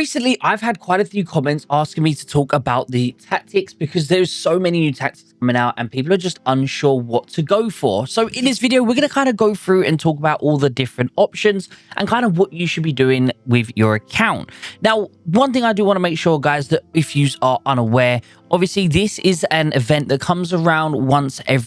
recently I've had quite a few comments asking me to talk about the tactics because there's so many new tactics coming out and people are just unsure what to go for. So in this video, we're going to kind of go through and talk about all the different options and kind of what you should be doing with your account. Now, one thing I do want to make sure, guys, that if you are unaware, obviously this is an event that comes around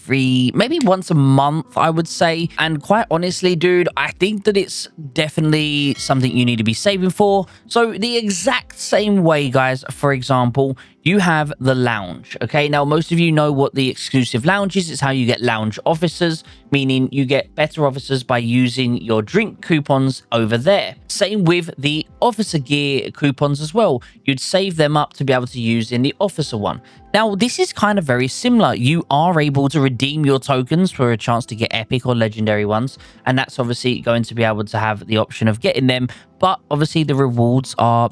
maybe once a month, I would say. And quite honestly, dude, I think that it's definitely something you need to be saving for. So the exact same way, guys, for example, you have the lounge. Okay, now most of you know what the exclusive lounge is. It's how you get lounge officers, meaning you get better officers by using your drink coupons over there. Same with the officer gear coupons as well. You'd save them up to be able to use in the officer one. Now, this is kind of very similar. You are able to redeem your tokens for a chance to get epic or legendary ones, and that's obviously going to be able to have the option of getting them. But obviously the rewards are,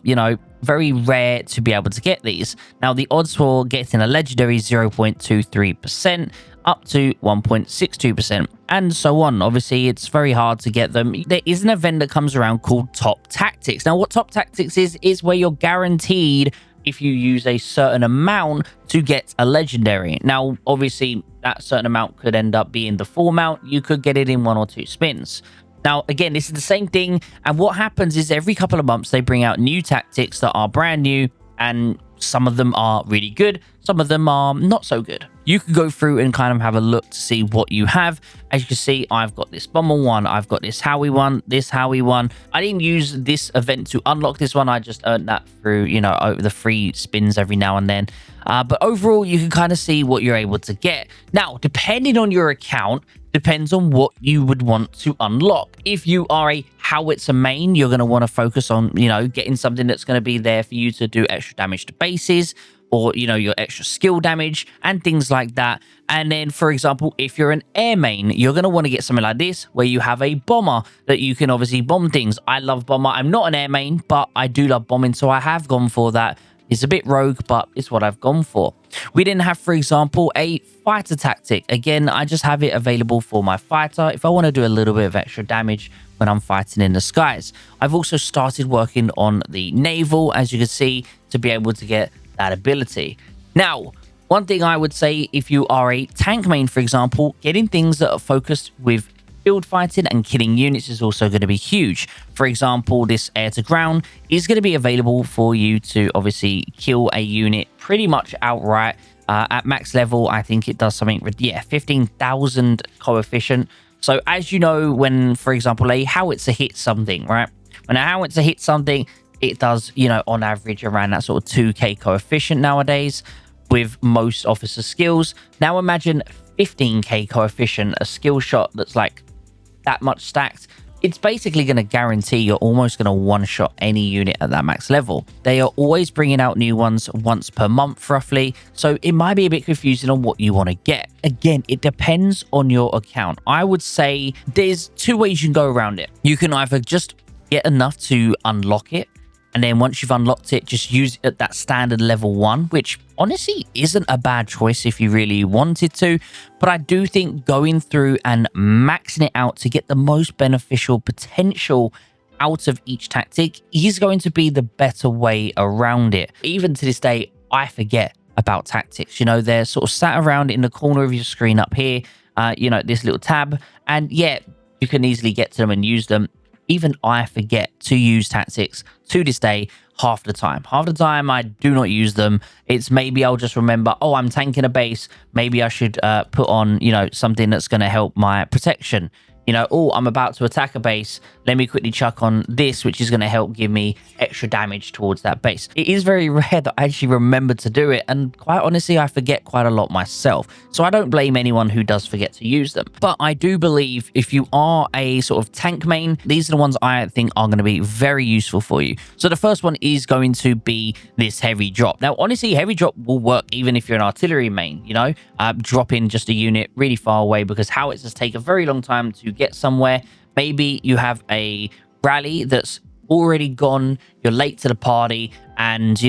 very rare to be able to get these. Now, the odds for getting a legendary 0.23% up to 1.62% and so on. Obviously, it's very hard to get them. There is an event that comes around called Top Tactics. Now, what Top Tactics is where you're guaranteed, if you use a certain amount, to get a legendary. Now, obviously, that certain amount could end up being the full amount. You could get it in 1 or 2 spins. Now, again, this is the same thing. And what happens is every couple of months, they bring out new tactics that are brand new. And some of them are really good. Some of them are not so good. You can go through and kind of have a look to see what you have. As you can see, I've got this bomber one. I've got this Howie one, this Howie one. I didn't use this event to unlock this one. I just earned that through, over the free spins every now and then. But overall, you can kind of see what you're able to get. Now, depending on your account, depends on what you would want to unlock. If you are a howitzer main, you're going to want to focus on, getting something that's going to be there for you to do extra damage to bases, or, your extra skill damage and things like that. And then, for example, if you're an air main, you're going to want to get something like this, where you have a bomber that you can obviously bomb things. I love bomber. I'm not an air main, but I do love bombing, so I have gone for that. It's a bit rogue, but it's what I've gone for. We didn't have, for example, a fighter tactic. Again, I just have it available for my fighter if I want to do a little bit of extra damage when I'm fighting in the skies. I've also started working on the naval, as you can see, to be able to get that ability. Now, one thing I would say, if you are a tank main, for example, getting things that are focused with field fighting and killing units is also going to be huge. For example, this air to ground is going to be available for you to obviously kill a unit pretty much outright. At max level, I think it does something with 15,000 coefficient. So as you know, when, for example, a howitzer hits something, right? When a howitzer hits something, it does, on average around that sort of 2k coefficient nowadays with most officer skills. Now imagine 15k coefficient, a skill shot that's like that much stacked. It's basically going to guarantee you're almost going to one-shot any unit at that max level. They are always bringing out new ones once per month, roughly. So it might be a bit confusing on what you want to get. Again, it depends on your account. I would say there's 2 ways you can go around it. You can either just get enough to unlock it, and then once you've unlocked it, just use it at that standard level 1, which honestly isn't a bad choice if you really wanted to. But I do think going through and maxing it out to get the most beneficial potential out of each tactic is going to be the better way around it. Even to this day, I forget about tactics. They're sort of sat around in the corner of your screen up here, this little tab. And yeah, you can easily get to them and use them. Even I forget to use tactics to this day half the time. Half the time, I do not use them. It's maybe I'll just remember, oh, I'm tanking a base. Maybe I should put on, something that's going to help my protection. Oh, I'm about to attack a base. Let me quickly chuck on this, which is going to help give me extra damage towards that base. It is very rare that I actually remember to do it. And quite honestly, I forget quite a lot myself. So I don't blame anyone who does forget to use them. But I do believe if you are a sort of tank main, these are the ones I think are going to be very useful for you. So the first one is going to be this heavy drop. Now, honestly, heavy drop will work even if you're an artillery main, dropping just a unit really far away, because howitzers take a very long time to get somewhere. Maybe you have a rally that's already gone, you're late to the party, and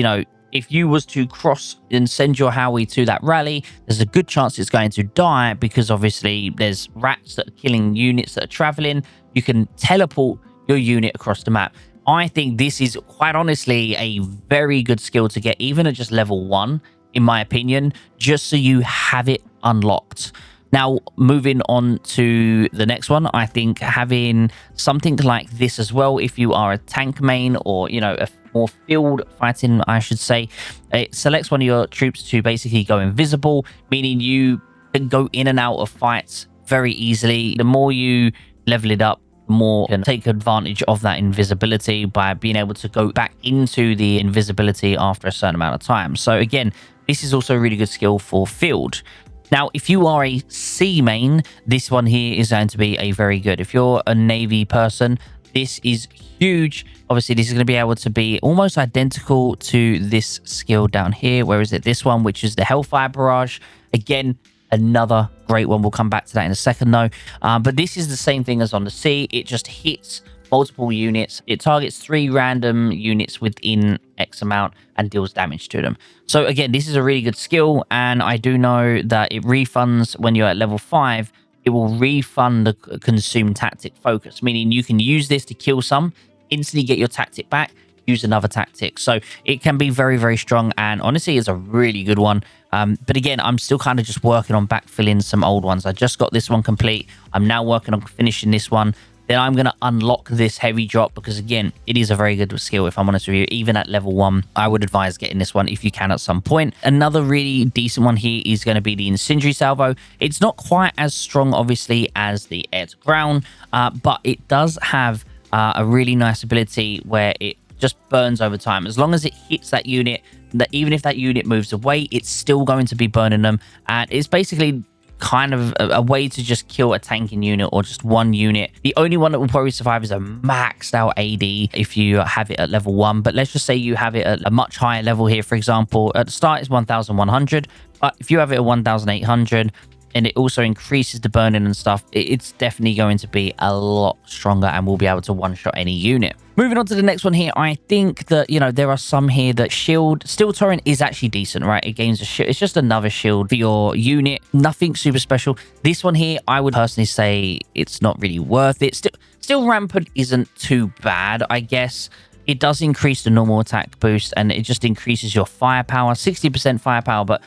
if you was to cross and send your Howie to that rally, there's a good chance it's going to die, because obviously there's rats that are killing units that are traveling. You can teleport your unit across the map. I think this is quite honestly a very good skill to get, even at just level 1, in my opinion, just so you have it unlocked. Now, moving on to the next one, I think having something like this as well, if you are a tank main or, you know, a more field fighting, I should say, it selects one of your troops to basically go invisible, meaning you can go in and out of fights very easily. The more you level it up, the more you can take advantage of that invisibility by being able to go back into the invisibility after a certain amount of time. So again, this is also a really good skill for field. Now, if you are a sea main, this one here is going to be a very good. If you're a navy person, this is huge. Obviously, this is going to be able to be almost identical to this skill down here. Where is it? This one, which is the Hellfire Barrage. Again, another great one. We'll come back to that in a second, though. But this is the same thing as on the sea. It just hits multiple units. It targets 3 random units within X amount and deals damage to them. So again, this is a really good skill, and I do know that it refunds when you're at level 5. It will refund the consume tactic focus, meaning you can use this to kill some, instantly get your tactic back, use another tactic. So it can be very, very strong, and honestly, it's a really good one. But again, I'm still kind of just working on backfilling some old ones. I just got this one complete. I'm now working on finishing this one. Then I'm going to unlock this heavy drop because, again, it is a very good skill, if I'm honest with you. Even at level 1, I would advise getting this one if you can at some point. Another really decent one here is going to be the Incendiary Salvo. It's not quite as strong, obviously, as the air to ground, but it does have a really nice ability where it just burns over time. As long as it hits that unit, that even if that unit moves away, it's still going to be burning them. And it's basically kind of a way to just kill a tanking unit or just one unit. The only one that will probably survive is a maxed out AD if you have it at level 1. But let's just say you have it at a much higher level here. For example, at the start it's 1100, but if you have it at 1800 and it also increases the burning and stuff, it's definitely going to be a lot stronger and will be able to one-shot any unit. Moving on to the next one here, I think that, you know, there are some here that Steel Torrent is actually decent, right? It gains a shield. It's just another shield for your unit. Nothing super special. This one here, I would personally say it's not really worth it. Still Rampant isn't too bad, I guess. It does increase the normal attack boost and it just increases your firepower, 60% firepower, but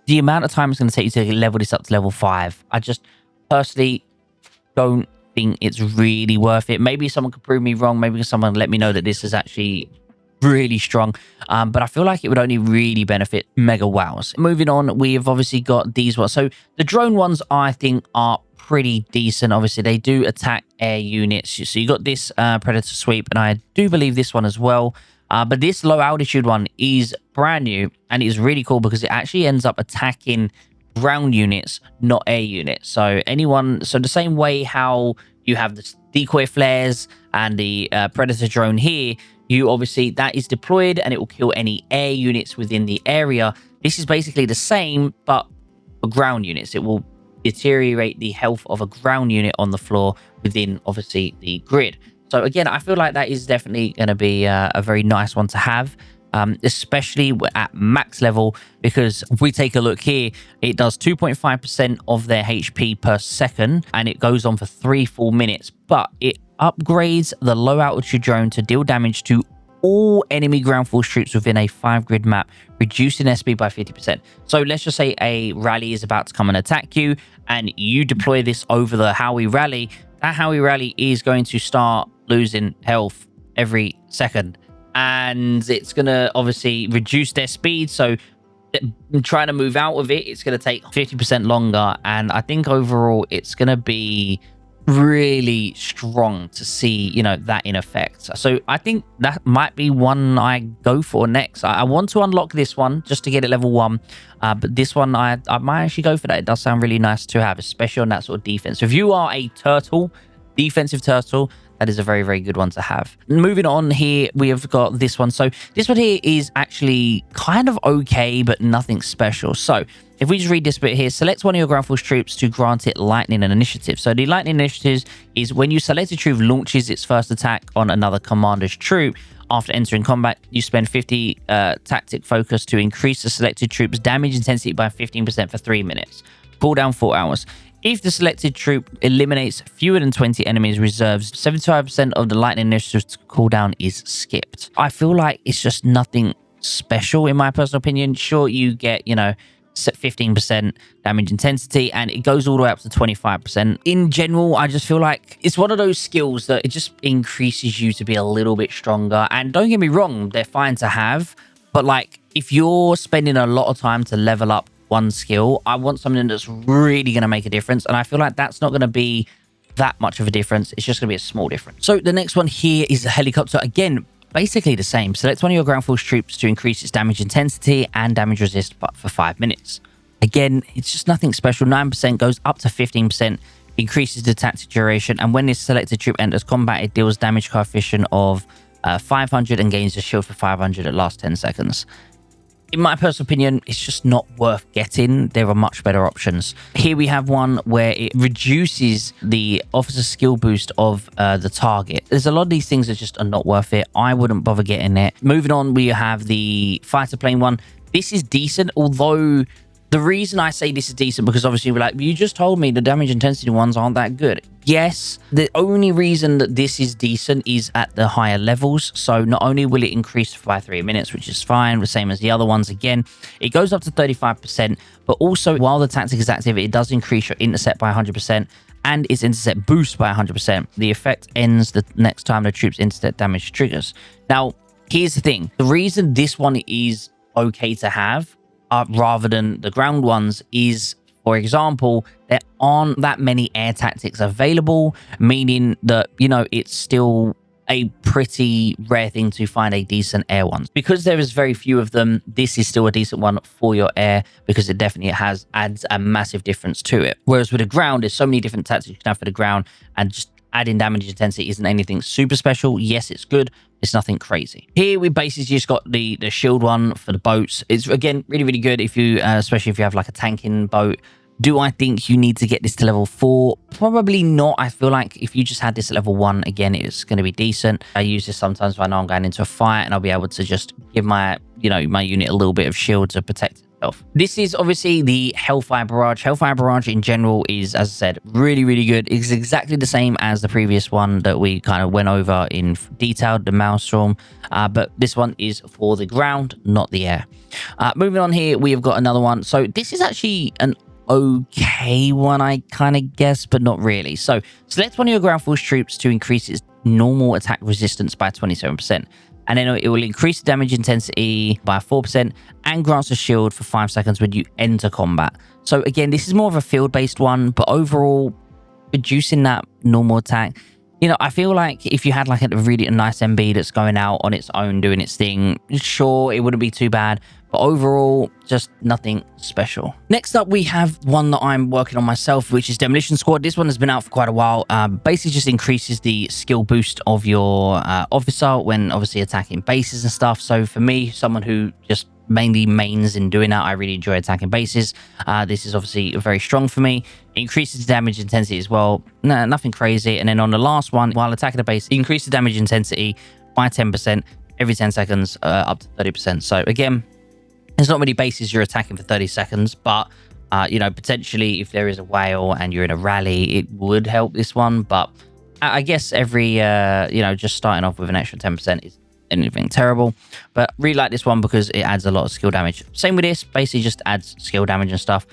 the amount of time it's going to take you to level this up to level 5, I just personally don't think it's really worth it. Maybe someone could prove me wrong. Maybe someone let me know that this is actually really strong. But I feel like it would only really benefit Mega Wows. Moving on, we've obviously got these ones. So the drone ones, I think, are pretty decent. Obviously, they do attack air units. So you got this Predator Sweep, and I do believe this one as well. But this low altitude one is brand new, and it's really cool because it actually ends up attacking ground units, not air units. So the same way how you have the decoy flares and the Predator drone here, you obviously, that is deployed and it will kill any air units within the area. This is basically the same, but for ground units. It will deteriorate the health of a ground unit on the floor within, obviously, the grid. So again, I feel like that is definitely going to be a very nice one to have, especially at max level, because if we take a look here, it does 2.5% of their HP per second, and it goes on for 3 full minutes, but it upgrades the low altitude drone to deal damage to all enemy ground force troops within a 5 grid map, reducing their speed by 50%. So let's just say a rally is about to come and attack you, and you deploy this over the Howie rally. That Howie rally is going to start losing health every second, and it's going to obviously reduce their speed. So trying to move out of it, it's going to take 50% longer, and I think overall it's going to be really strong to see, you know, that in effect. So I think that might be one I go for next. I want to unlock this one just to get it level 1, but this one I might actually go for that. It does sound really nice to have, especially on that sort of defense. So if you are a turtle, defensive turtle, that is a very, very good one to have. Moving on here, we have got this one. So this one here is actually kind of okay, but nothing special. So if we just read this bit here, select one of your ground force troops to grant it lightning and initiative. So the lightning initiatives is when you select a troop launches its first attack on another commander's troop. After entering combat, you spend 50 tactic focus to increase the selected troop's damage intensity by 15% for 3 minutes. Cooldown 4 hours. If the selected troop eliminates fewer than 20 enemies reserves, 75% of the lightning initiative's cooldown is skipped. I feel like it's just nothing special in my personal opinion. Sure, you get, 15% damage intensity, and it goes all the way up to 25%. In general, I just feel like it's one of those skills that it just increases you to be a little bit stronger. And don't get me wrong, they're fine to have, but like if you're spending a lot of time to level up one skill, I want something that's really going to make a difference. And I feel like that's not going to be that much of a difference. It's just going to be a small difference. So the next one here is the helicopter. Again, basically the same. Select one of your ground force troops to increase its damage intensity and damage resist for 5 minutes. Again, it's just nothing special. 9% goes up to 15%, increases the tactic duration, and when this selected troop enters combat, it deals damage coefficient of 500 and gains a shield for 500 at last 10 seconds. In my personal opinion, it's just not worth getting. There are much better options. Here we have one where it reduces the officer skill boost of the target. There's a lot of these things that just are not worth it. I wouldn't bother getting it. Moving on, we have the fighter plane one. This is decent, although the reason I say this is decent because obviously we're like, you just told me the damage intensity ones aren't that good. Yes, the only reason that this is decent is at the higher levels. So not only will it increase by 3 minutes, which is fine, the same as the other ones again, it goes up to 35%, but also while the tactic is active, it does increase your intercept by 100% and its intercept boost by 100%. The effect ends the next time the troop's intercept damage triggers. Now, here's the thing. The reason this one is okay to have rather than the ground ones is, for example, there aren't that many air tactics available, meaning that, it's still a pretty rare thing to find a decent air one. Because there is very few of them, this is still a decent one for your air because it definitely adds a massive difference to it. Whereas with the ground, there's so many different tactics you can have for the ground, and just adding damage intensity isn't anything super special. Yes, it's good. It's nothing crazy. Here we basically just got the shield one for the boats. It's again really, really good if you, especially if you have like a tanking boat. Do I think you need to get this to level 4? Probably not. I feel like if you just had this at level 1, again, it's going to be decent. I use this sometimes when I know I'm going into a fight and I'll be able to just give my, my unit a little bit of shield to protect itself. This is obviously the Hellfire Barrage. Hellfire Barrage in general is, as I said, really, really good. It's exactly the same as the previous one that we kind of went over in detail, the Maelstrom. But this one is for the ground, not the air. Moving on here, we have got another one. So this is actually an okay one, I kind of guess, but not really. So select one of your ground force troops to increase its normal attack resistance by 27%. And then it will increase the damage intensity by 4% and grants a shield for 5 seconds when you enter combat. So again, this is more of a field-based one, but overall, reducing that normal attack, I feel like if you had like a nice MB that's going out on its own, doing its thing, sure, it wouldn't be too bad. But overall, just nothing special. Next up, we have one that I'm working on myself, which is Demolition Squad. This one has been out for quite a while. Basically just increases the skill boost of your officer when obviously attacking bases and stuff. So for me, someone who just mainly mains in doing that, I really enjoy attacking bases. This is obviously very strong for me. It increases the damage intensity as well. No, nothing crazy. And then on the last one, while attacking a base, increase the damage intensity by 10% every 10 seconds, up to 30%. So again, there's not many bases you're attacking for 30 seconds, but, potentially if there is a whale and you're in a rally, it would help this one. But I guess every, just starting off with an extra 10% is anything terrible. But really like this one because it adds a lot of skill damage. Same with this, basically just adds skill damage and stuff.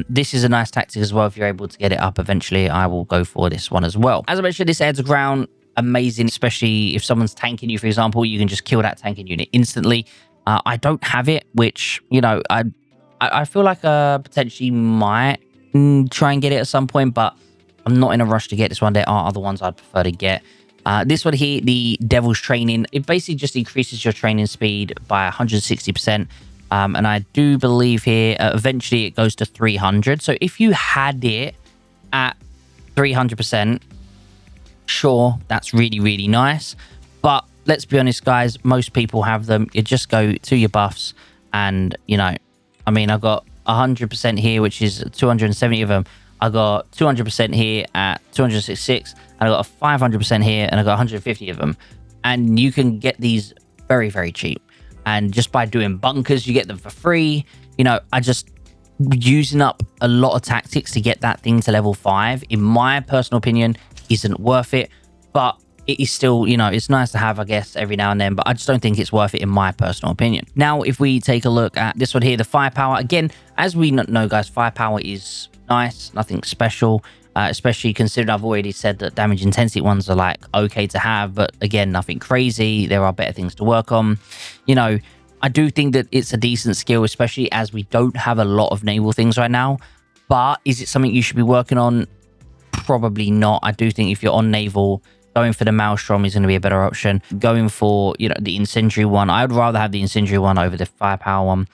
This is a nice tactic as well. If you're able to get it up eventually, I will go for this one as well. As I mentioned, this adds ground, amazing, especially if someone's tanking you, for example, you can just kill that tanking unit instantly. I don't have it, which, I feel like potentially might try and get it at some point, but I'm not in a rush to get this one. There are other ones I'd prefer to get. This one here, the Devil's Training, it basically just increases your training speed by 160%. And I do believe here, eventually it goes to 300. So if you had it at 300%, sure, that's really, really nice. But let's be honest, guys, most people have them. You just go to your buffs and, I've got 100% here, which is 270 of them. I got 200% here at 266, and I got a 500% here, and I got 150 of them. And you can get these very, very cheap. And just by doing bunkers, you get them for free. using up a lot of tactics to get that thing to level 5, in my personal opinion, isn't worth it. But it is still, you know, it's nice to have, I guess, every now and then, but I just don't think it's worth it in my personal opinion. Now, if we take a look at this one here, the firepower, again, as we know, guys, firepower is nice, nothing special, especially considering I've already said that damage intensity ones are like okay to have, but again, nothing crazy. There are better things to work on. You know, I do think that it's a decent skill, especially as we don't have a lot of naval things right now. But is it something you should be working on? Probably not. I do think if you're on naval, going for the Maelstrom is going to be a better option. Going for, you know, the incendiary one, I would rather have the incendiary one over the firepower one.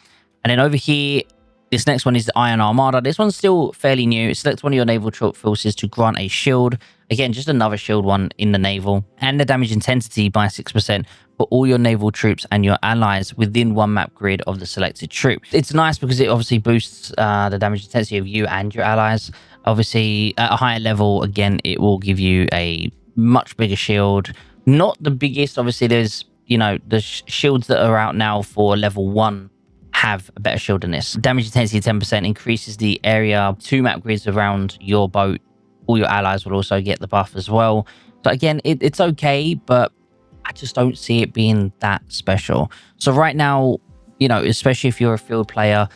And then over here, this next one is the Iron Armada. This one's still fairly new. Select one of your naval troop forces to grant a shield. Again, just another shield one in the naval. And the damage intensity by 6% for all your naval troops and your allies within one map grid of the selected troop. It's nice because it obviously boosts the damage intensity of you and your allies. Obviously, at a higher level, again, it will give you a much bigger shield. Not the biggest. Obviously, there's, you know, the shields that are out now for level 1 have a better shield than this. Damage intensity 10% increases the area 2 map grids around your boat. All your allies will also get the buff as well. So again, it's okay, but I just don't see it being that special. So right now, you know, especially if you're a field player,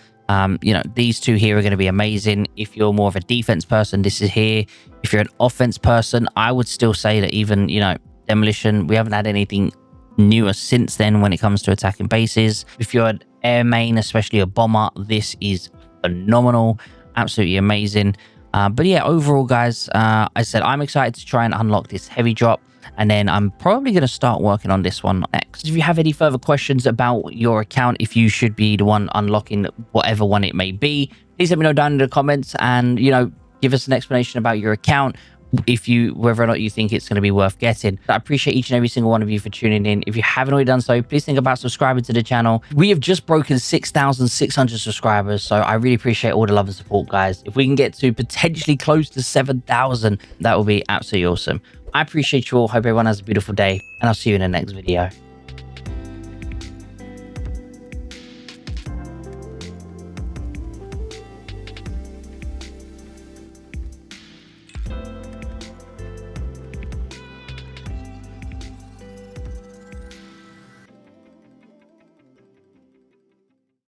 you know, these two here are going to be amazing. If you're more of a defense person, this is here. If you're an offense person, I would still say that even, you know, demolition, we haven't had anything newer since then when it comes to attacking bases. If you're an air main, especially a bomber, this is phenomenal, absolutely amazing. But yeah, overall, guys, I said I'm excited to try and unlock this heavy drop, and then I'm probably going to start working on this one next. If you have any further questions about your account, if you should be the one unlocking whatever one it may be, please let me know down in the comments, and, you know, give us an explanation about your account, whether or not you think it's going to be worth getting. I appreciate each and every single one of you for tuning in. If you haven't already done so, please think about subscribing to the channel. We have just broken 6,600 subscribers, so I really appreciate all the love and support, guys. If we can get to potentially close to 7,000, that will be absolutely awesome. I appreciate you all. Hope everyone has a beautiful day, and I'll see you in the next video.